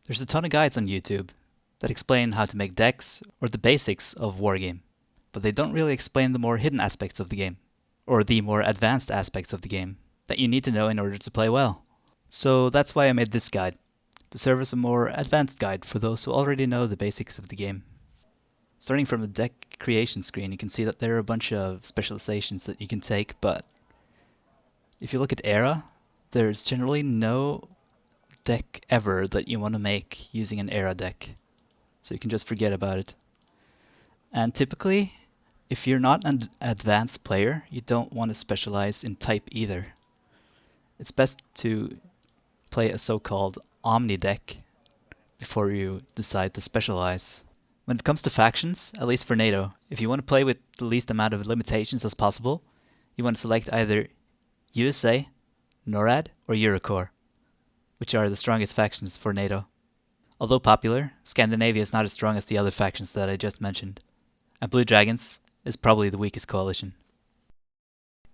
There's a ton of guides on YouTube that explain how to make decks or the basics of Wargame, but they don't really explain the more hidden aspects of the game, or the more advanced aspects of the game that you need to know in order to play well. So that's why I made this guide, to serve as a more advanced guide for those who already know the basics of the game. Starting from the deck creation screen, you can see that there are a bunch of specializations that you can take, but if you look at era, there's generally no deck ever that you want to make using an era deck. So you can just forget about it. And typically, if you're not an advanced player, you don't want to specialize in type either. It's best to play a so-called omni deck before you decide to specialize. When it comes to factions, at least for NATO, if you want to play with the least amount of limitations as possible, you want to select either USA, NORAD, or Eurocorps, which are the strongest factions for NATO. Although popular, Scandinavia is not as strong as the other factions that I just mentioned, and Blue Dragons is probably the weakest coalition.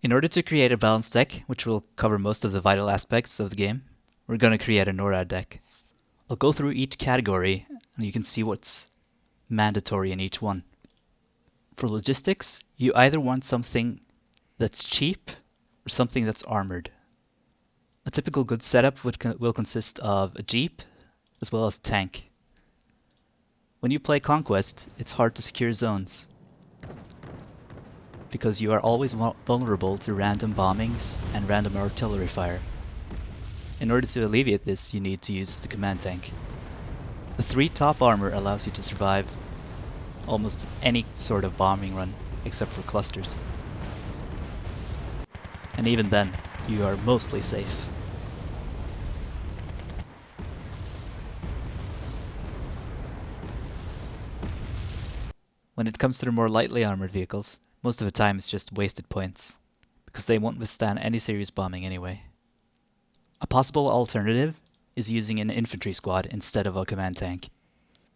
In order to create a balanced deck, which will cover most of the vital aspects of the game, we're going to create a NORAD deck. I'll go through each category and you can see what's mandatory in each one. For logistics, you either want something that's cheap or something that's armored. A typical good setup will consist of a jeep as well as a tank. When you play Conquest, it's hard to secure zones because you are always vulnerable to random bombings and random artillery fire. In order to alleviate this, you need to use the command tank. The 3 top armor allows you to survive almost any sort of bombing run except for clusters. And even then, you are mostly safe. When it comes to the more lightly armored vehicles, most of the time it's just wasted points, because they won't withstand any serious bombing anyway. A possible alternative is using an infantry squad instead of a command tank.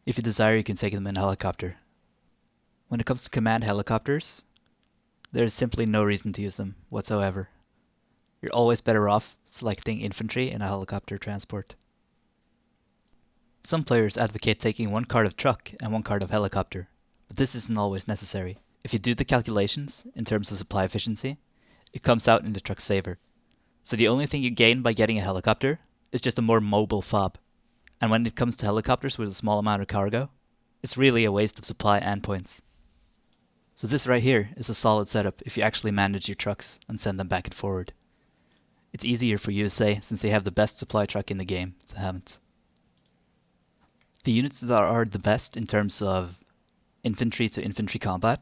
If you desire, you can take them in a helicopter. When it comes to command helicopters, there is simply no reason to use them whatsoever. You're always better off selecting infantry in a helicopter transport. Some players advocate taking 1 card of truck and 1 card of helicopter, but this isn't always necessary. If you do the calculations in terms of supply efficiency, it comes out in the truck's favor. So the only thing you gain by getting a helicopter is just a more mobile fob. And when it comes to helicopters with a small amount of cargo, it's really a waste of supply and points. So this right here is a solid setup if you actually manage your trucks and send them back and forward. It's easier for USA since they have the best supply truck in the game that haven't. The units that are the best in terms of infantry to infantry combat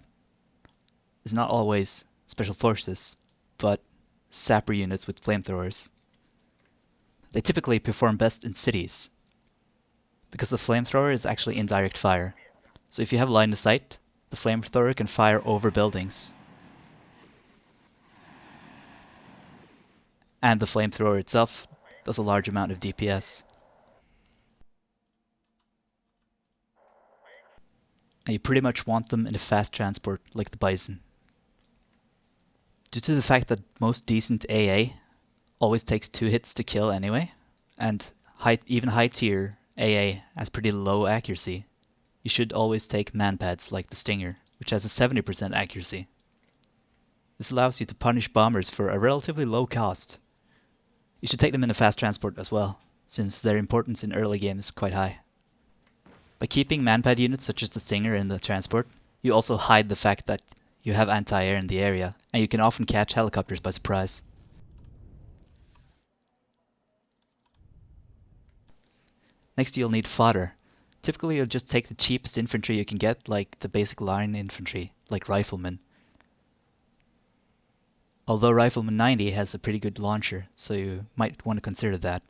is not always special forces, but sapper units with flamethrowers. They typically perform best in cities, because the flamethrower is actually indirect fire. So if you have line of sight, the flamethrower can fire over buildings. And the flamethrower itself does a large amount of DPS. And you pretty much want them in a fast transport like the Bison. Due to the fact that most decent AA always takes 2 hits to kill anyway, and even high tier AA has pretty low accuracy, you should always take manpads like the Stinger, which has a 70% accuracy. This allows you to punish bombers for a relatively low cost. You should take them in a fast transport as well, since their importance in early game is quite high. By keeping manpad units such as the Stinger in the transport, you also hide the fact that you have anti-air in the area, and you can often catch helicopters by surprise. Next you'll need fodder. Typically you'll just take the cheapest infantry you can get, like the basic line infantry, like Rifleman. Although Rifleman 90 has a pretty good launcher, so you might want to consider that.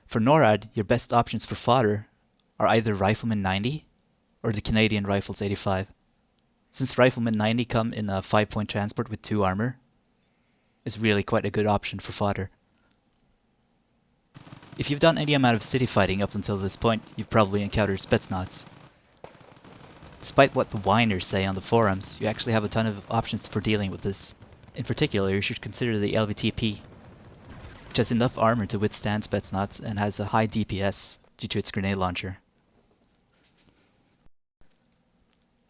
For NORAD, your best options for fodder are either Rifleman 90 or the Canadian Rifles 85. Since Rifleman 90 come in a 5-point transport with 2 armor, it's really quite a good option for fodder. If you've done any amount of city fighting up until this point, you've probably encountered Spetz. Despite what the whiners say on the forums, you actually have a ton of options for dealing with this. In particular, you should consider the LVTP, which has enough armor to withstand Spetz and has a high DPS, due to its grenade launcher.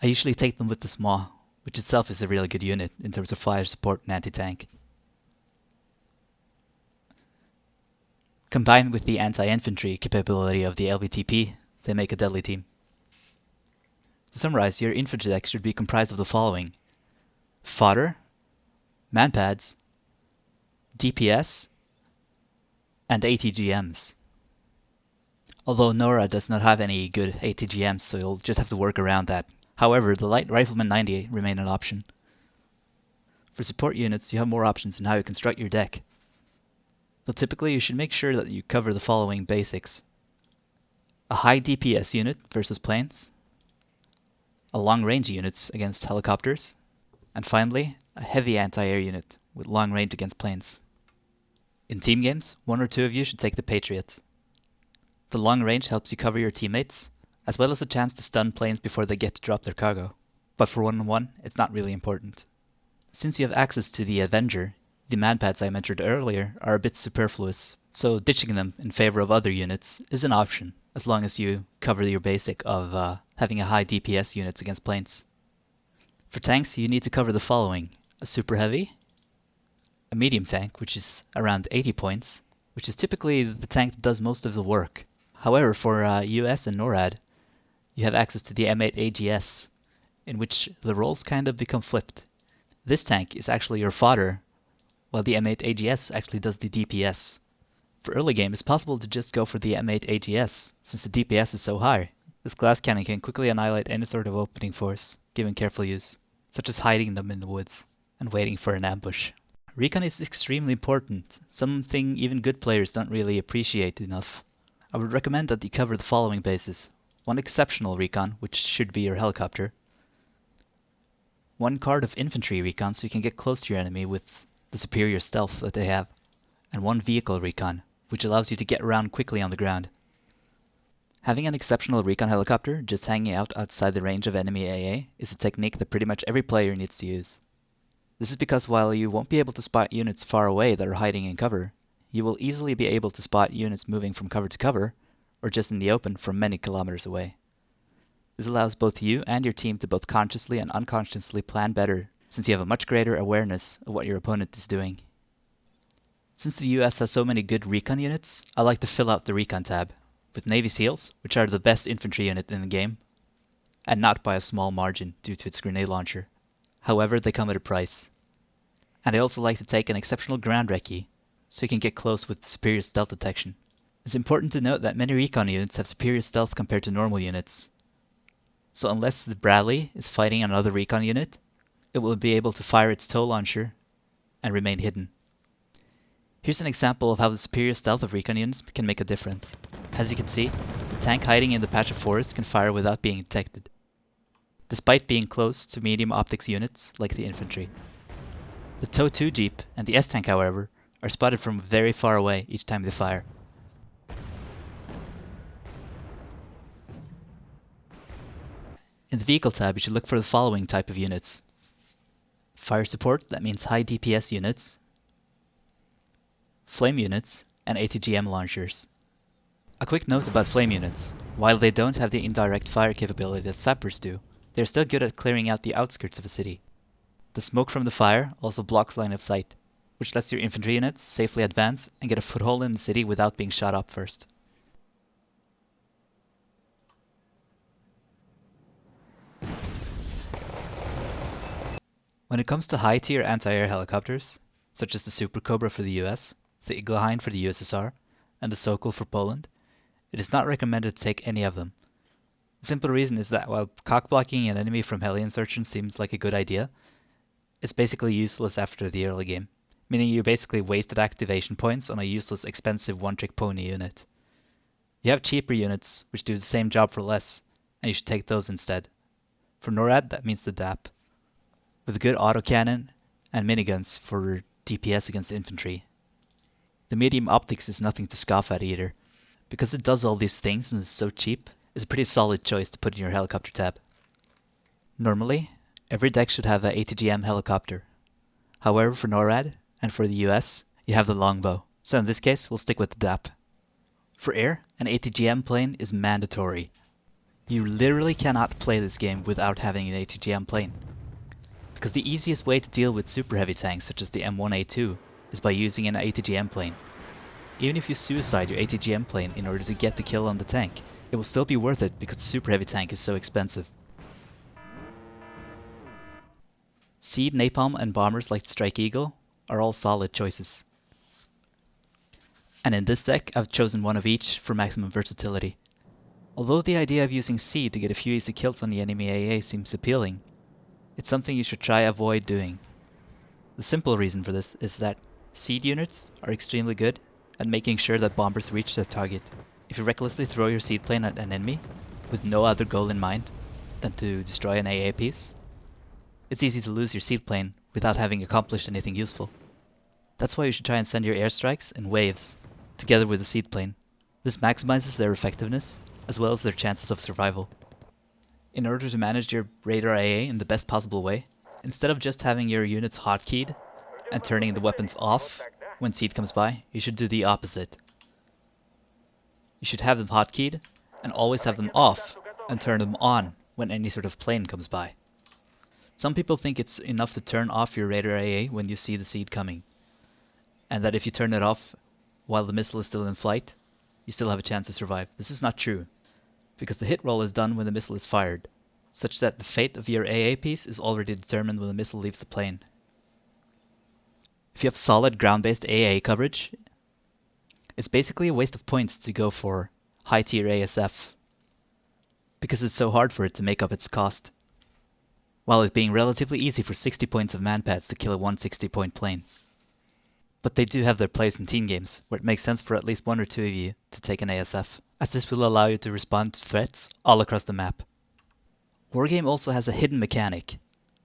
I usually take them with the SMAW, which itself is a really good unit in terms of fire support and anti-tank. Combined with the anti-infantry capability of the LVTP, they make a deadly team. To summarize, your infantry deck should be comprised of the following: Fodder, manpads, DPS, and ATGMs. Although NORAD does not have any good ATGMs, so you'll just have to work around that. However, the Light Rifleman 90 remain an option. For support units, you have more options in how you construct your deck. Though typically you should make sure that you cover the following basics: a high DPS unit versus planes, a long range units against helicopters, and finally, a heavy anti-air unit with long range against planes. In team games, one or two of you should take the Patriot. The long range helps you cover your teammates, as well as a chance to stun planes before they get to drop their cargo. But for 1-on-1, it's not really important. Since you have access to the Avenger, the manpads I mentioned earlier are a bit superfluous, so ditching them in favor of other units is an option, as long as you cover your basic of having a high DPS units against planes. For tanks, you need to cover the following: a super heavy, a medium tank, which is around 80 points, which is typically the tank that does most of the work. However, for US and NORAD, you have access to the M8 AGS, in which the roles kind of become flipped. This tank is actually your fodder, while the M8 AGS actually does the DPS. For early game, it's possible to just go for the M8 AGS, since the DPS is so high. This glass cannon can quickly annihilate any sort of opening force, given careful use, such as hiding them in the woods and waiting for an ambush. Recon is extremely important, something even good players don't really appreciate enough. I would recommend that you cover the following bases: one exceptional recon, which should be your helicopter, one card of infantry recon so you can get close to your enemy with the superior stealth that they have, and one vehicle recon, which allows you to get around quickly on the ground. Having an exceptional recon helicopter just hanging out outside the range of enemy AA is a technique that pretty much every player needs to use. This is because while you won't be able to spot units far away that are hiding in cover, you will easily be able to spot units moving from cover to cover, or just in the open from many kilometers away. This allows both you and your team to both consciously and unconsciously plan better, since you have a much greater awareness of what your opponent is doing. Since the US has so many good recon units, I like to fill out the recon tab with Navy SEALs, which are the best infantry unit in the game, and not by a small margin due to its grenade launcher. However, they come at a price. And I also like to take an exceptional ground recce, so you can get close with superior stealth detection. It's important to note that many recon units have superior stealth compared to normal units. So unless the Bradley is fighting another recon unit, it will be able to fire its tow launcher and remain hidden. Here's an example of how the superior stealth of recon units can make a difference. As you can see, the tank hiding in the patch of forest can fire without being detected, despite being close to medium optics units like the infantry. The TOW 2 Jeep and the S-Tank, however, are spotted from very far away each time they fire. In the vehicle tab, you should look for the following type of units: fire support, that means high DPS units, flame units, and ATGM launchers. A quick note about flame units: while they don't have the indirect fire capability that sappers do, they're still good at clearing out the outskirts of a city. The smoke from the fire also blocks line of sight, which lets your infantry units safely advance and get a foothold in the city without being shot up first. When it comes to high-tier anti-air helicopters, such as the Super Cobra for the US, the Eagle for the USSR, and the Sokol for Poland, it is not recommended to take any of them. The simple reason is that while cock-blocking an enemy from heli insertion seems like a good idea, it's basically useless after the early game, meaning you basically wasted activation points on a useless expensive one-trick pony unit. You have cheaper units which do the same job for less, and you should take those instead. For NORAD, that means the DAP, with a good autocannon and miniguns for DPS against infantry. The medium optics is nothing to scoff at either. Because it does all these things and is so cheap, it's a pretty solid choice to put in your helicopter tab. Normally, every deck should have an ATGM helicopter. However, for NORAD and for the US, you have the longbow, so in this case we'll stick with the DAP. For air, an an ATGM plane is mandatory. You literally cannot play this game without having an ATGM plane. Because the easiest way to deal with super heavy tanks such as the M1A2 is by using an ATGM plane. Even if you suicide your ATGM plane in order to get the kill on the tank, it will still be worth it because the super heavy tank is so expensive. Seed, Napalm and bombers like Strike Eagle are all solid choices. And in this deck I've chosen one of each for maximum versatility. Although the idea of using Seed to get a few easy kills on the enemy AA seems appealing, it's something you should try avoid doing. The simple reason for this is that Seed units are extremely good at making sure that bombers reach their target. If you recklessly throw your Seed plane at an enemy with no other goal in mind than to destroy an AA piece, it's easy to lose your Seed plane without having accomplished anything useful. That's why you should try and send your airstrikes in waves, together with the Seed plane. This maximizes their effectiveness, as well as their chances of survival. In order to manage your radar AA in the best possible way, instead of just having your units hotkeyed and turning the weapons off when Seed comes by, you should do the opposite. You should have them hotkeyed and always have them off and turn them on when any sort of plane comes by. Some people think it's enough to turn off your radar AA when you see the Seed coming, and that if you turn it off while the missile is still in flight, you still have a chance to survive. This is not true, because the hit roll is done when the missile is fired, such that the fate of your AA piece is already determined when the missile leaves the plane. If you have solid ground-based AA coverage, it's basically a waste of points to go for high-tier ASF, because it's so hard for it to make up its cost, while it being relatively easy for 60 points of manpads to kill a 160-point plane. But they do have their place in team games, where it makes sense for at least one or two of you to take an ASF, as this will allow you to respond to threats all across the map. Wargame also has a hidden mechanic,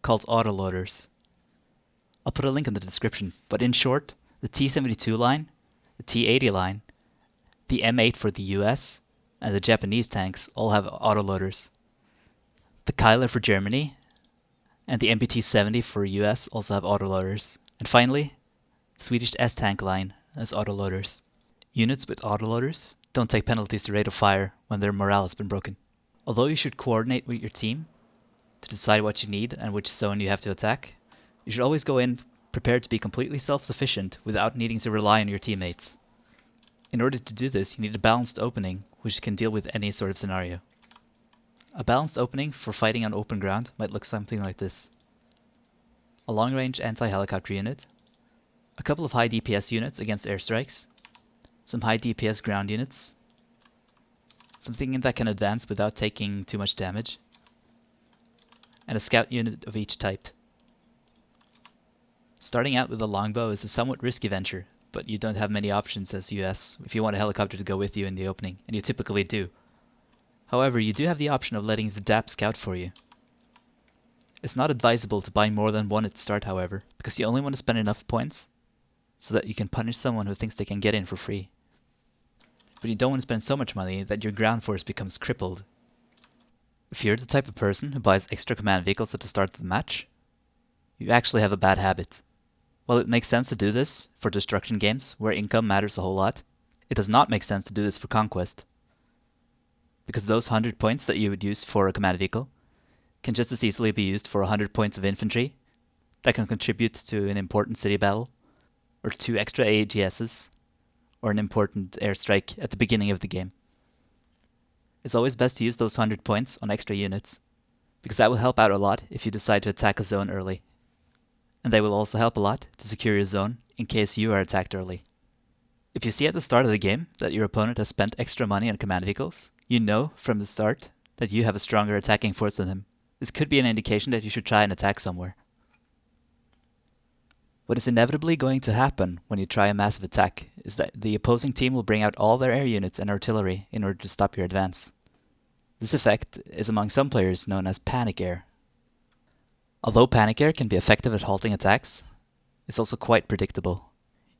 called Autoloaders. I'll put a link in the description, but in short, the T-72 line, the T-80 line, the M8 for the US, and the Japanese tanks all have autoloaders. The Keiler for Germany and the MBT-70 for US also have autoloaders. And finally, the Swedish S-tank line has autoloaders. Units with autoloaders don't take penalties to rate of fire when their morale has been broken. Although you should coordinate with your team to decide what you need and which zone you have to attack, you should always go in prepared to be completely self-sufficient without needing to rely on your teammates. In order to do this, you need a balanced opening which can deal with any sort of scenario. A balanced opening for fighting on open ground might look something like this. A long-range anti-helicopter unit, a couple of high DPS units against airstrikes, some high DPS ground units, something that can advance without taking too much damage, and a scout unit of each type. Starting out with a longbow is a somewhat risky venture, but you don't have many options as US if you want a helicopter to go with you in the opening, and you typically do. However, you do have the option of letting the DAP scout for you. It's not advisable to buy more than one at start, however, because you only want to spend enough points so that you can punish someone who thinks they can get in for free. But you don't want to spend so much money that your ground force becomes crippled. If you're the type of person who buys extra command vehicles at the start of the match, you actually have a bad habit. While it makes sense to do this for destruction games, where income matters a whole lot, it does not make sense to do this for conquest. Because those 100 points that you would use for a command vehicle can just as easily be used for 100 points of infantry that can contribute to an important city battle, or 2 extra AGSs, or an important airstrike at the beginning of the game. It's always best to use those 100 points on extra units, because that will help out a lot if you decide to attack a zone early. And they will also help a lot to secure your zone in case you are attacked early. If you see at the start of the game that your opponent has spent extra money on command vehicles, you know from the start that you have a stronger attacking force than him. This could be an indication that you should try and attack somewhere. What is inevitably going to happen when you try a massive attack is that the opposing team will bring out all their air units and artillery in order to stop your advance. This effect is among some players known as panic air. Although panic air can be effective at halting attacks, it's also quite predictable.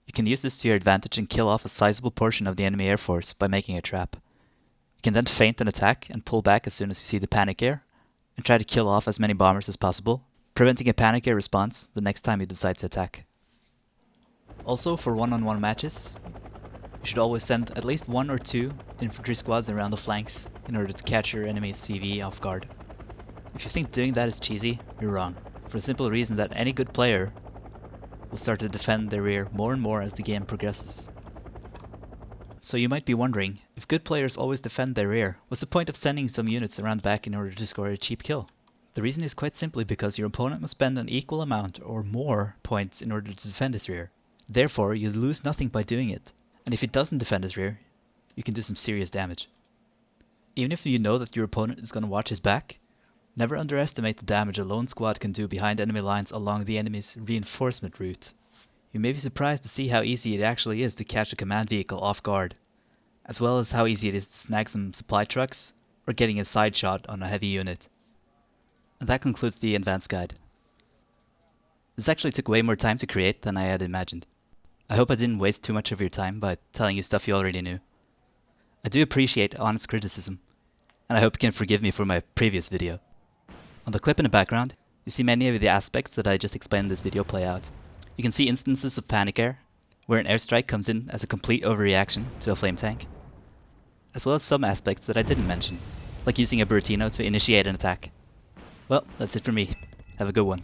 You can use this to your advantage and kill off a sizable portion of the enemy air force by making a trap. You can then feint an attack and pull back as soon as you see the panic air, and try to kill off as many bombers as possible, preventing a panic air response the next time you decide to attack. Also, for one-on-one matches, You should always send at least 1 or 2 infantry squads around the flanks in order to catch your enemy's CV off guard. If you think doing that is cheesy, you're wrong, for the simple reason that any good player will start to defend their rear more and more as the game progresses. So you might be wondering, if good players always defend their rear, what's the point of sending some units around the back in order to score a cheap kill? The reason is quite simply because your opponent must spend an equal amount or more points in order to defend his rear. Therefore, you lose nothing by doing it. And if he doesn't defend his rear, you can do some serious damage. Even if you know that your opponent is going to watch his back, never underestimate the damage a lone squad can do behind enemy lines along the enemy's reinforcement route. You may be surprised to see how easy it actually is to catch a command vehicle off guard, as well as how easy it is to snag some supply trucks or getting a side shot on a heavy unit. And that concludes the advanced guide. This actually took way more time to create than I had imagined. I hope I didn't waste too much of your time by telling you stuff you already knew. I do appreciate honest criticism, and I hope you can forgive me for my previous video. On the clip in the background, you see many of the aspects that I just explained in this video play out. You can see instances of panic air, where an airstrike comes in as a complete overreaction to a flame tank, as well as some aspects that I didn't mention, like using a Bertino to initiate an attack. Well, that's it for me. Have a good one.